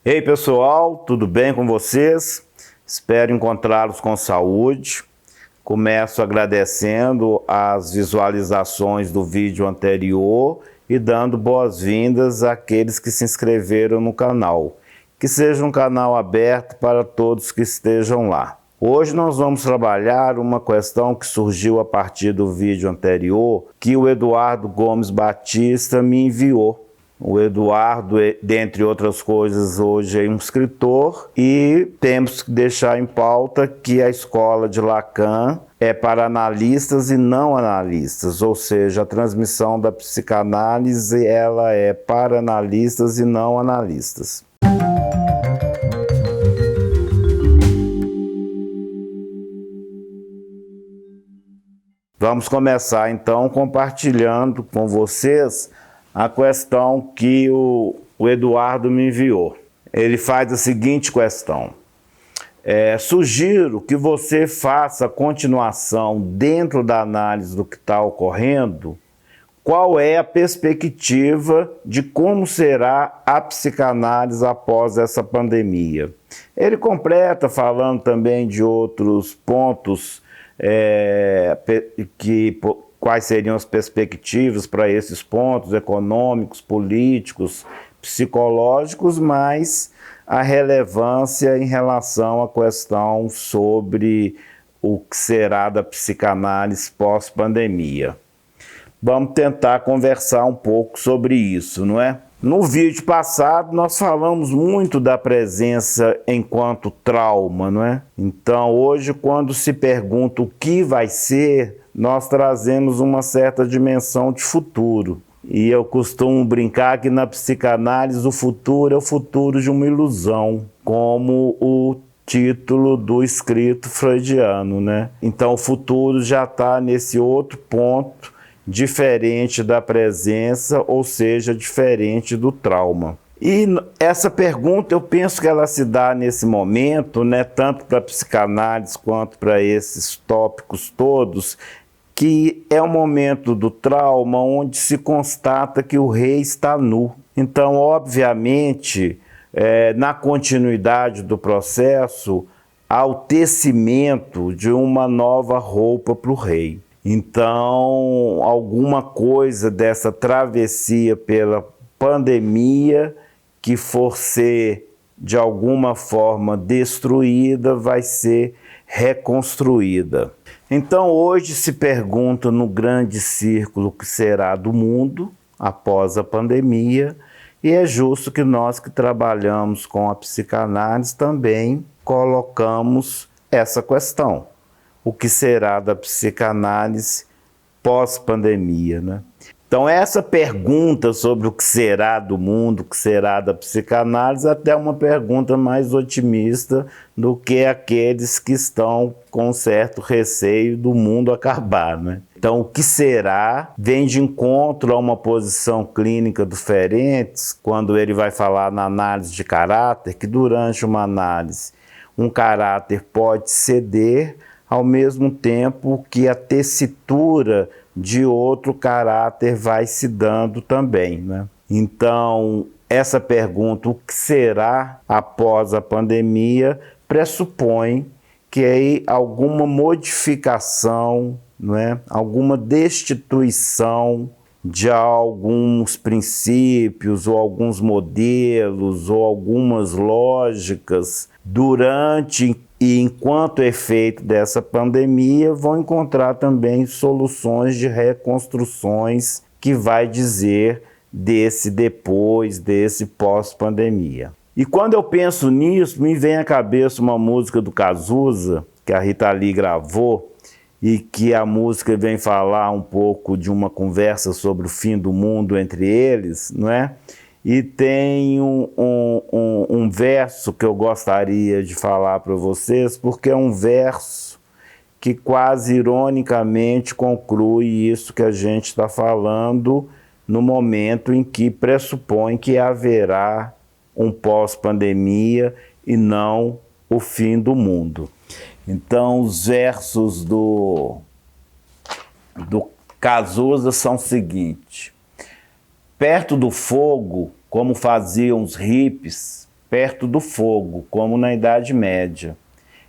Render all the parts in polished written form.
Ei pessoal, tudo bem com vocês? Espero encontrá-los com saúde. Começo agradecendo as visualizações do vídeo anterior e dando boas-vindas àqueles que se inscreveram no canal. Que seja um canal aberto para todos que estejam lá. Hoje nós vamos trabalhar uma questão que surgiu a partir do vídeo anterior, que o Eduardo Gomes Batista me enviou. O Eduardo, dentre outras coisas, hoje é um escritor e temos que deixar em pauta que a escola de Lacan é para analistas e não analistas, ou seja, a transmissão da psicanálise ela é para analistas e não analistas. Vamos começar então compartilhando com vocês a questão que o Eduardo me enviou. Ele faz a seguinte questão. Sugiro que você faça a continuação dentro da análise do que está ocorrendo. Qual é a perspectiva de como será a psicanálise após essa pandemia? Ele completa falando também de outros pontos quais seriam as perspectivas para esses pontos econômicos, políticos, psicológicos, mas a relevância em relação à questão sobre o que será da psicanálise pós-pandemia. Vamos tentar conversar um pouco sobre isso, não é? No vídeo passado nós falamos muito da presença enquanto trauma, não é? Então hoje, quando se pergunta o que vai ser, nós trazemos uma certa dimensão de futuro. E eu costumo brincar que na psicanálise o futuro é o futuro de uma ilusão, como o título do escrito freudiano, né? Então o futuro já está nesse outro ponto, diferente da presença, ou seja, diferente do trauma. E essa pergunta, eu penso que ela se dá nesse momento, né, tanto para a psicanálise quanto para esses tópicos todos, que é o momento do trauma onde se constata que o rei está nu. Então, obviamente, na continuidade do processo, há o tecimento de uma nova roupa para o rei. Então, alguma coisa dessa travessia pela pandemia que for ser de alguma forma destruída vai ser reconstruída. Então, hoje se pergunta no grande círculo o que será do mundo após a pandemia, e é justo que nós que trabalhamos com a psicanálise também colocamos essa questão. O que será da psicanálise pós-pandemia, né? Então essa pergunta sobre o que será do mundo, o que será da psicanálise, é até uma pergunta mais otimista do que aqueles que estão com certo receio do mundo acabar, né? Então o que será vem de encontro a uma posição clínica do Ferenczi, quando ele vai falar na análise de caráter, que durante uma análise um caráter pode ceder, ao mesmo tempo que a tessitura de outro caráter vai se dando também, né? Então, essa pergunta, o que será após a pandemia, pressupõe que aí alguma modificação, não é? Alguma destituição de alguns princípios, ou alguns modelos, ou algumas lógicas durante e enquanto efeito dessa pandemia, vão encontrar também soluções de reconstruções que vai dizer desse depois, desse pós-pandemia. E quando eu penso nisso, me vem à cabeça uma música do Cazuza, que a Rita Lee gravou, e que a música vem falar um pouco de uma conversa sobre o fim do mundo entre eles, não é? E tem um verso que eu gostaria de falar para vocês, porque é um verso que quase ironicamente conclui isso que a gente está falando no momento em que pressupõe que haverá um pós-pandemia e não o fim do mundo. Então, os versos do Cazuza são os seguintes: perto do fogo, como faziam os hippies, perto do fogo, como na Idade Média.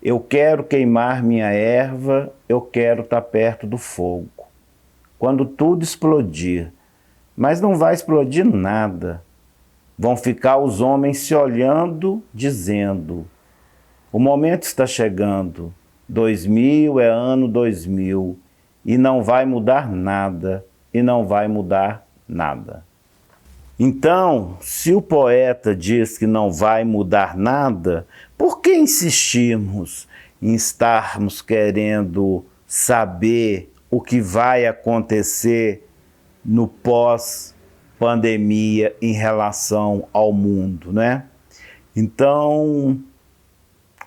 Eu quero queimar minha erva, eu quero estar perto do fogo. Quando tudo explodir, mas não vai explodir nada. Vão ficar os homens se olhando, dizendo: o momento está chegando, 2000 é ano 2000, e não vai mudar nada, e não vai mudar nada. Então, se o poeta diz que não vai mudar nada, por que insistirmos em estarmos querendo saber o que vai acontecer no pós-pandemia em relação ao mundo, né? Então,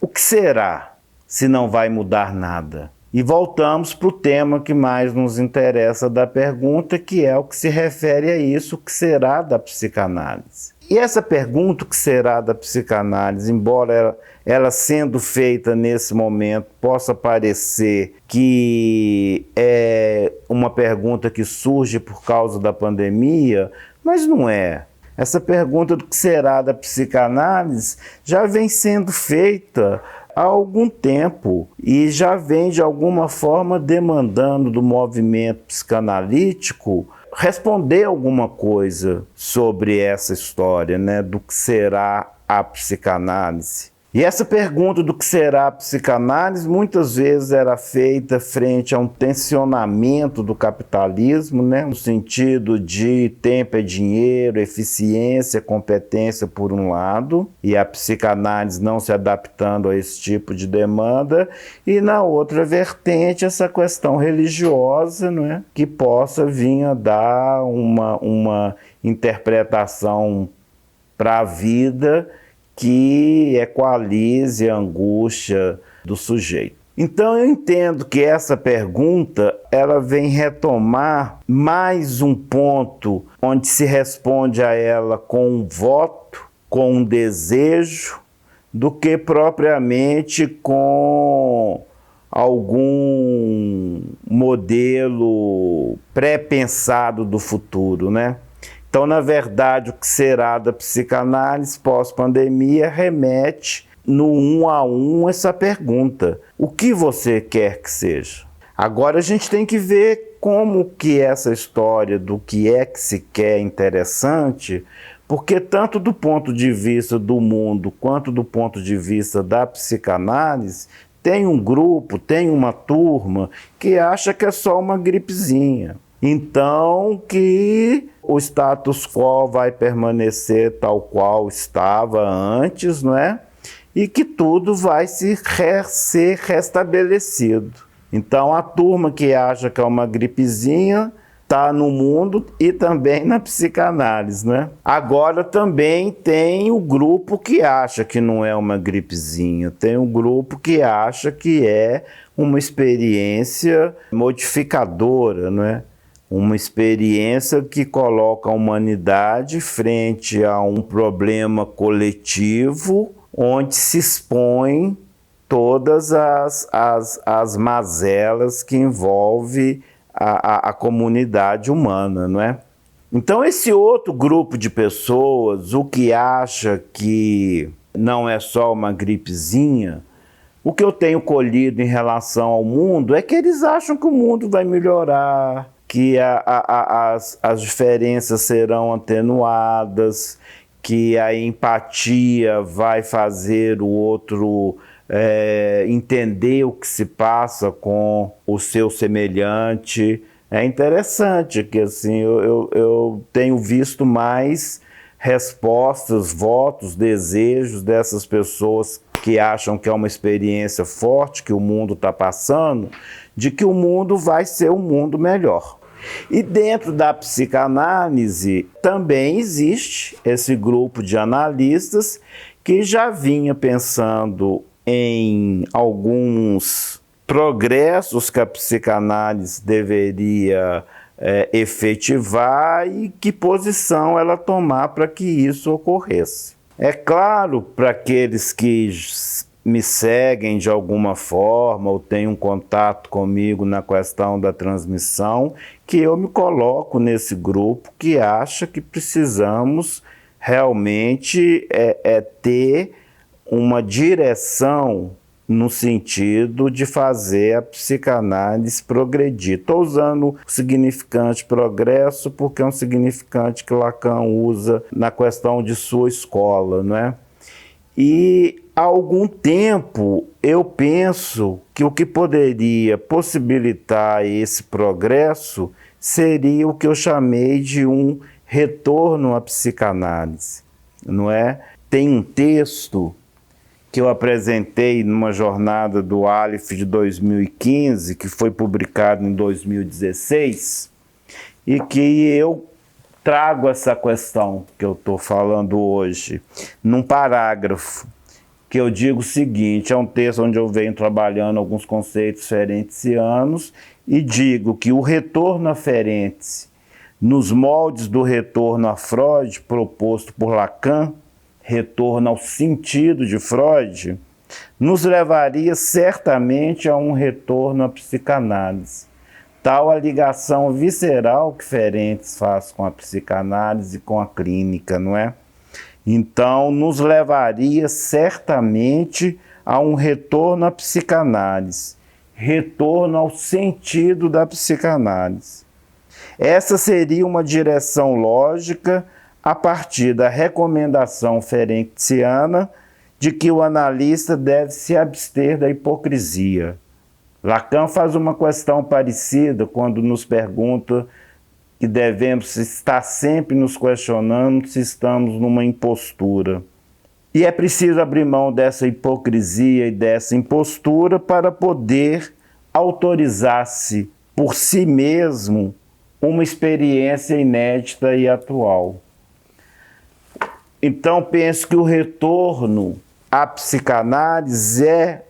o que será se não vai mudar nada? E voltamos para o tema que mais nos interessa da pergunta, que é o que se refere a isso, o que será da psicanálise. E essa pergunta, o que será da psicanálise, embora ela sendo feita nesse momento possa parecer que é uma pergunta que surge por causa da pandemia, mas não é. Essa pergunta do que será da psicanálise já vem sendo feita há algum tempo e já vem de alguma forma demandando do movimento psicanalítico responder alguma coisa sobre essa história, né, do que será a psicanálise. E essa pergunta do que será a psicanálise muitas vezes era feita frente a um tensionamento do capitalismo, né? No sentido de tempo é dinheiro, eficiência, competência por um lado, e a psicanálise não se adaptando a esse tipo de demanda, e na outra vertente essa questão religiosa, não é? Que possa vir a dar uma interpretação para a vida que equalize a angústia do sujeito. Então eu entendo que essa pergunta ela vem retomar mais um ponto onde se responde a ela com um voto, com um desejo, do que propriamente com algum modelo pré-pensado do futuro, né? Então, na verdade, o que será da psicanálise pós-pandemia remete no 1 a 1 essa pergunta: o que você quer que seja? Agora a gente tem que ver como que essa história do que é que se quer é interessante, porque tanto do ponto de vista do mundo quanto do ponto de vista da psicanálise, tem um grupo, tem uma turma que acha que é só uma gripezinha. Então, que o status quo vai permanecer tal qual estava antes, não é? E que tudo vai ser restabelecido. Então, a turma que acha que é uma gripezinha está no mundo e também na psicanálise, né? Agora também tem o grupo que acha que não é uma gripezinha, tem um grupo que acha que é uma experiência modificadora, não é? Uma experiência que coloca a humanidade frente a um problema coletivo, onde se expõem todas as mazelas que envolvem a comunidade humana, não é? Então esse outro grupo de pessoas, o que acha que não é só uma gripezinha, o que eu tenho colhido em relação ao mundo é que eles acham que o mundo vai melhorar, que as diferenças serão atenuadas, que a empatia vai fazer o outro entender o que se passa com o seu semelhante. É interessante que assim, eu tenho visto mais respostas, votos, desejos dessas pessoas que acham que é uma experiência forte que o mundo está passando, de que o mundo vai ser um mundo melhor. E dentro da psicanálise também existe esse grupo de analistas que já vinha pensando em alguns progressos que a psicanálise deveria efetivar e que posição ela tomar para que isso ocorresse. É claro, para aqueles que me seguem de alguma forma ou têm um contato comigo na questão da transmissão, que eu me coloco nesse grupo que acha que precisamos realmente é ter uma direção no sentido de fazer a psicanálise progredir. Estou usando o significante progresso porque é um significante que Lacan usa na questão de sua escola, não é? E há algum tempo eu penso que o que poderia possibilitar esse progresso seria o que eu chamei de um retorno à psicanálise, não é? Tem um texto que eu apresentei numa jornada do Aleph de 2015, que foi publicado em 2016, e que eu trago essa questão que eu estou falando hoje, num parágrafo, que eu digo o seguinte, é um texto onde eu venho trabalhando alguns conceitos ferencianos, e digo que o retorno a Ferenczi, nos moldes do retorno a Freud, proposto por Lacan, retorno ao sentido de Freud, nos levaria certamente a um retorno à psicanálise. Tal a ligação visceral que Ferenczi faz com a psicanálise e com a clínica, não é? Então, nos levaria certamente a um retorno à psicanálise, retorno ao sentido da psicanálise. Essa seria uma direção lógica a partir da recomendação ferenciana de que o analista deve se abster da hipocrisia. Lacan faz uma questão parecida quando nos pergunta que devemos estar sempre nos questionando se estamos numa impostura. E é preciso abrir mão dessa hipocrisia e dessa impostura para poder autorizar-se por si mesmo uma experiência inédita e atual. Então, penso que o retorno à psicanálise é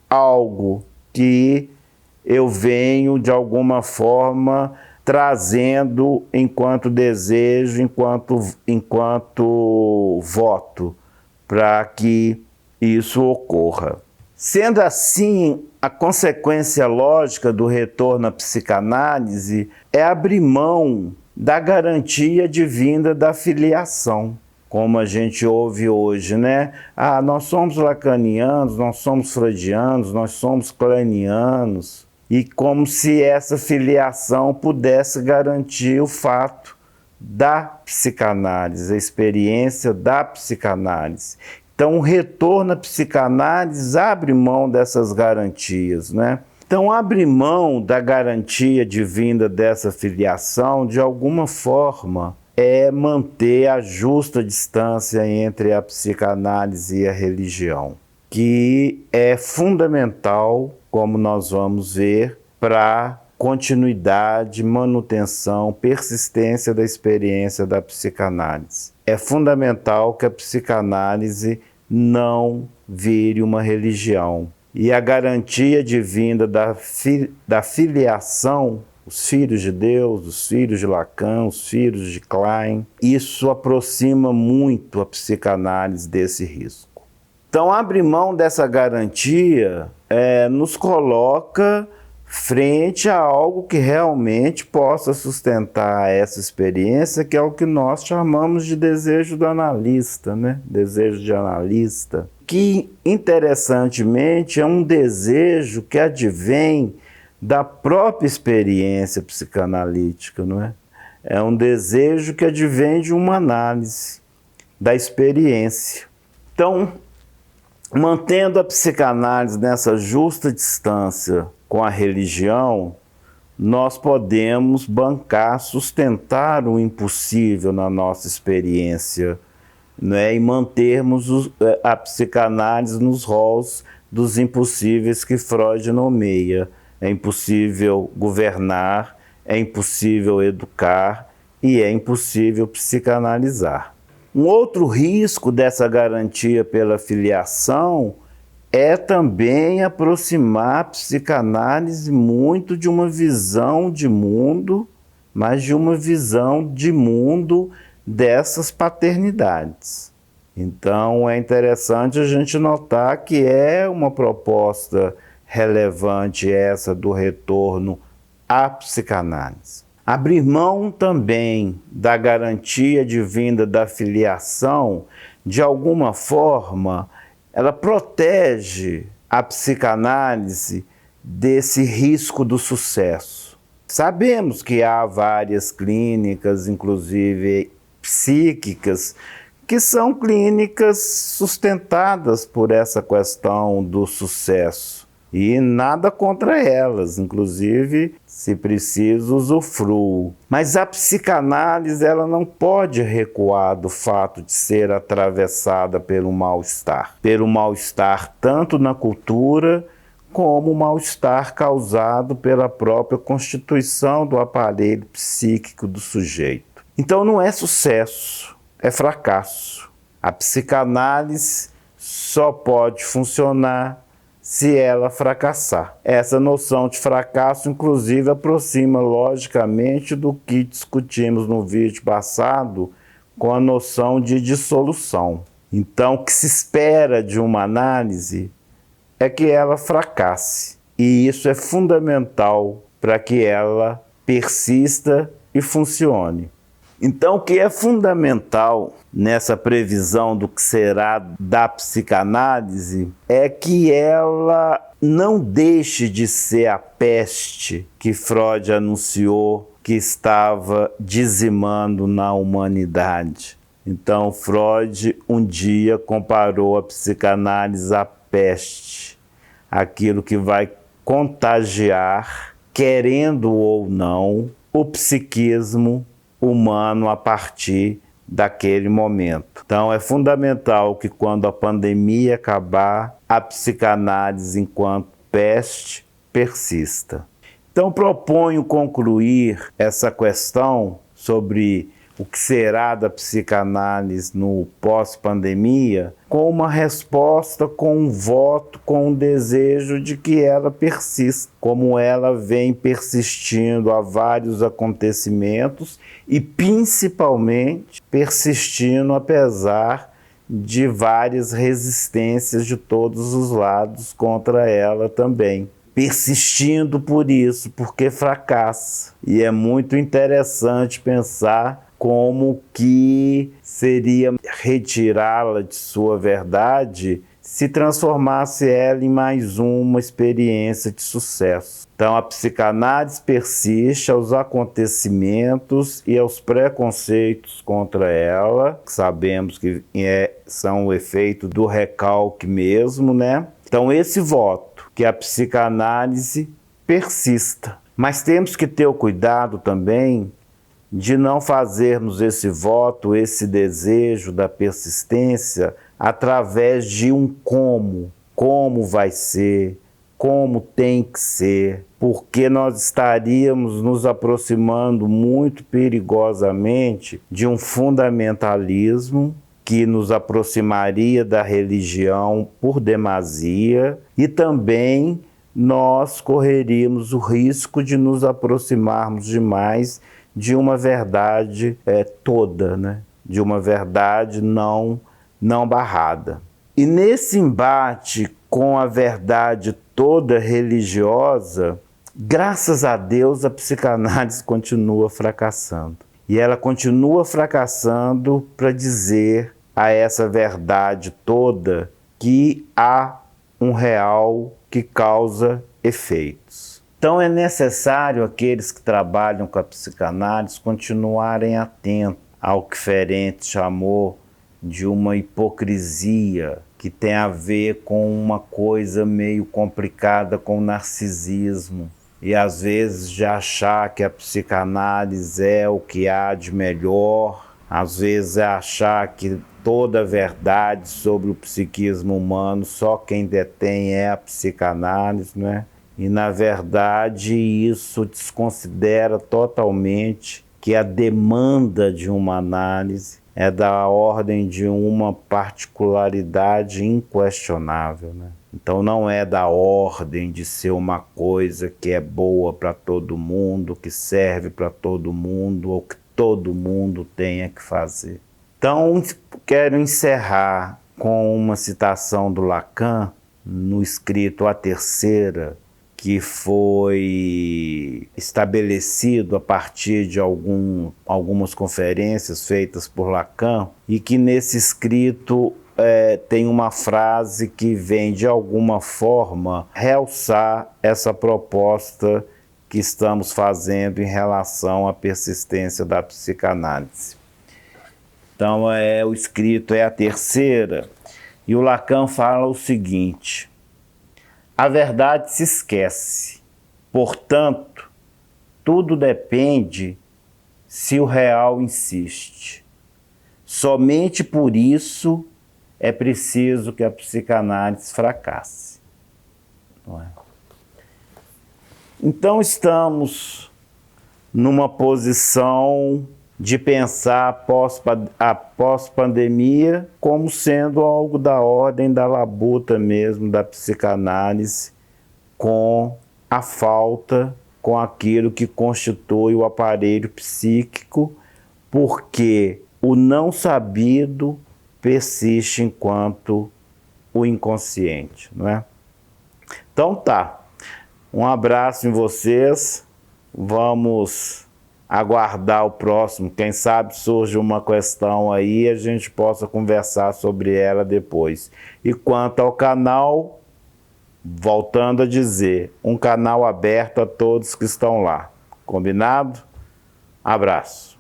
algo que eu venho, de alguma forma, trazendo enquanto desejo, enquanto voto, para que isso ocorra. Sendo assim, a consequência lógica do retorno à psicanálise é abrir mão da garantia divina da filiação, como a gente ouve hoje, né? Ah, nós somos lacanianos, nós somos freudianos, nós somos kleinianos, e como se essa filiação pudesse garantir o fato da psicanálise, a experiência da psicanálise. Então, o retorno à psicanálise abre mão dessas garantias, né? Então, abrir mão da garantia divina dessa filiação, de alguma forma, é manter a justa distância entre a psicanálise e a religião, que é fundamental, como nós vamos ver, para continuidade, manutenção, persistência da experiência da psicanálise. É fundamental que a psicanálise não vire uma religião. E a garantia divina da filiação, os filhos de Deus, os filhos de Lacan, os filhos de Klein, isso aproxima muito a psicanálise desse risco. Então, abrir mão dessa garantia nos coloca frente a algo que realmente possa sustentar essa experiência, que é o que nós chamamos de desejo do analista, né? Desejo de analista, que, interessantemente, é um desejo que advém da própria experiência psicanalítica, não é? É um desejo que advém de uma análise da experiência. Então, mantendo a psicanálise nessa justa distância com a religião, nós podemos bancar, sustentar o impossível na nossa experiência, né? E mantermos a psicanálise nos rolos dos impossíveis que Freud nomeia. É impossível governar, é impossível educar e é impossível psicanalizar. Um outro risco dessa garantia pela filiação é também aproximar a psicanálise muito de uma visão de mundo, mas de uma visão de mundo dessas paternidades. Então é interessante a gente notar que é uma proposta relevante essa do retorno à psicanálise. Abrir mão também da garantia divina da filiação, de alguma forma, ela protege a psicanálise desse risco do sucesso. Sabemos que há várias clínicas, inclusive psíquicas, que são clínicas sustentadas por essa questão do sucesso. E nada contra elas, inclusive, se preciso, usufruo. Mas a psicanálise ela não pode recuar do fato de ser atravessada pelo mal-estar. Pelo mal-estar tanto na cultura, como o mal-estar causado pela própria constituição do aparelho psíquico do sujeito. Então não é sucesso, é fracasso. A psicanálise só pode funcionar se ela fracassar. Essa noção de fracasso, inclusive, aproxima logicamente do que discutimos no vídeo passado com a noção de dissolução. Então, o que se espera de uma análise é que ela fracasse. E isso é fundamental para que ela persista e funcione. Então, o que é fundamental nessa previsão do que será da psicanálise é que ela não deixe de ser a peste que Freud anunciou que estava dizimando na humanidade. Então, Freud um dia comparou a psicanálise à peste, aquilo que vai contagiar, querendo ou não, o psiquismo humano a partir daquele momento. Então é fundamental que quando a pandemia acabar, a psicanálise enquanto peste persista. Então proponho concluir essa questão sobre o que será da psicanálise no pós-pandemia com uma resposta, com um voto, com um desejo de que ela persista, como ela vem persistindo a vários acontecimentos e principalmente persistindo apesar de várias resistências de todos os lados contra ela também. Persistindo por isso, porque fracassa. E é muito interessante pensar como que seria retirá-la de sua verdade se transformasse ela em mais uma experiência de sucesso. Então a psicanálise persiste aos acontecimentos e aos preconceitos contra ela, que sabemos que são o efeito do recalque mesmo, né? Então esse voto, que a psicanálise persista. Mas temos que ter o cuidado também de não fazermos esse voto, esse desejo da persistência através de um como vai ser, como tem que ser, porque nós estaríamos nos aproximando muito perigosamente de um fundamentalismo que nos aproximaria da religião por demasia e também nós correríamos o risco de nos aproximarmos demais de uma verdade toda, né? De uma verdade não barrada. E nesse embate com a verdade toda religiosa, graças a Deus a psicanálise continua fracassando. E ela continua fracassando para dizer a essa verdade toda que há um real que causa efeitos. Então é necessário aqueles que trabalham com a psicanálise continuarem atentos ao que Ferenc chamou de uma hipocrisia, que tem a ver com uma coisa meio complicada com o narcisismo. E às vezes de achar que a psicanálise é o que há de melhor, às vezes é achar que toda a verdade sobre o psiquismo humano só quem detém é a psicanálise, não é? E na verdade isso desconsidera totalmente que a demanda de uma análise é da ordem de uma particularidade inquestionável, né? Então não é da ordem de ser uma coisa que é boa para todo mundo, que serve para todo mundo ou que todo mundo tenha que fazer. Então quero encerrar com uma citação do Lacan no escrito A Terceira, que foi estabelecido a partir de algumas conferências feitas por Lacan, e que nesse escrito tem uma frase que vem de alguma forma realçar essa proposta que estamos fazendo em relação à persistência da psicanálise. Então o escrito é a terceira, e o Lacan fala o seguinte: a verdade se esquece, portanto, tudo depende se o real insiste. Somente por isso é preciso que a psicanálise fracasse. Não é? Então estamos numa posição de pensar a pós-pandemia como sendo algo da ordem da labuta mesmo da psicanálise, com a falta, com aquilo que constitui o aparelho psíquico, porque o não sabido persiste enquanto o inconsciente, não é? Então tá, um abraço em vocês, vamos aguardar o próximo, quem sabe surge uma questão aí e a gente possa conversar sobre ela depois. E quanto ao canal, voltando a dizer, um canal aberto a todos que estão lá. Combinado? Abraço.